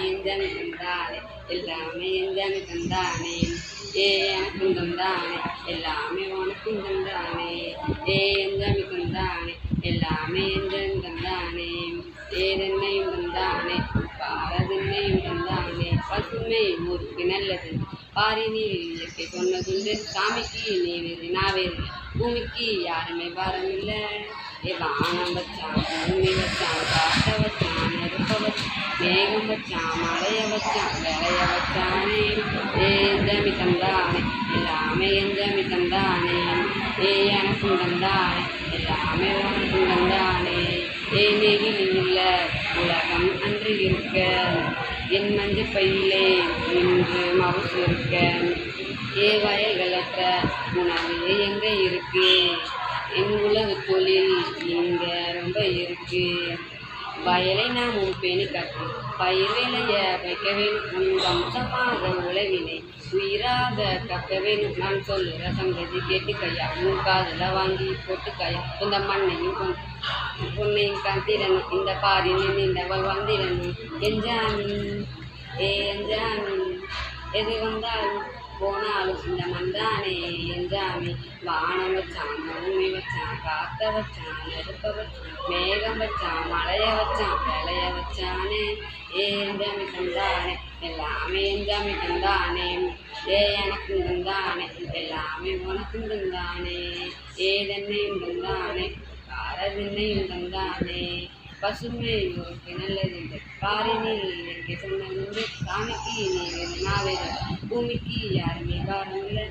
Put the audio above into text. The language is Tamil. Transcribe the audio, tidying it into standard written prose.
எஞ்சாமி தந்தானே எல்லாமே எஞ்சாமி தந்தானே ஏ எனக்கும் தந்தானே எல்லாமே உனக்கும் தந்தானே ஏ எஞ்சாமி தந்தானே எல்லாமே எஞ்சாமி தந்தானே ஏதென்னையும் தந்தானே பாரதென்னையும் தந்தானே பசுமை ஊருக்கு நல்லது பாரி நீர் இயற்கை சொன்னதுண்டு சாமிக்கு நீ வேறு நான் வேறு பூமிக்கு யாருமே பாரமில்லை வானம் வச்சான் பூமி வச்சான் காட்ட வச்சான் நெருப்ப வச்சான் மேகம் வச்சான் மழைய வச்சான் விளைய வச்சானே ஏஞ்சாமி தந்தானே எல்லாமே எஞ்சாமி தந்தானே ஏ எனக்கும் தந்தானே எல்லாமே உனக்கும் தந்தானே ஏ நெகிழி இல்லை உலகம் அன்று இருக்க என் மஞ்சள் பையிலே இன்று மவுசு இருக்க ஏ வயல்களற்ற உணவு எங்கே இருக்கு என் உலக தொழில் இங்கே ரொம்ப இருக்கு வயலை நாம் பேணி காத்து பயிர் விளைய வைக்க வேணும் அம்சமாக உழவினை உயிராக கக்க வேணும் நான் சொல்லுற சங்கதி கேட்டுக்கையா உன் காதில் வாங்கி போட்டுக்கையா இந்த மண்ணையும் பொண்ணையும் காத்திடணும் இந்த பாரி நின்றவள் வந்திடணும் எஞ்சாமி ஏ எஞ்சாமி எது வந்தாலும் போனாலும் இந்த மந்தானே எஞ்சாமி வானம் வச்சான் பூமி வச்சான் காத்த வச்சான் நெருப்ப வச்சான் மேகம் வச்சான் மழைய வச்சான் விளைய வச்சானே ஏ எஞ்சாமி தந்தானே எல்லாமே எஞ்சாமி தந்தானே ஏ எனக்கும் தந்தானே எல்லாமே உனக்கும் தந்தானே ஏதென்னையும் தந்தானே காரதென்னையும் தந்தானே பசுமை ஊருக்கு நல்லது பாரி நீர் இயற்கை சொன்னது சாமிக்கு நீ வேறு நான் வேறு பூமிக்கு யாருமே பாரமில்லை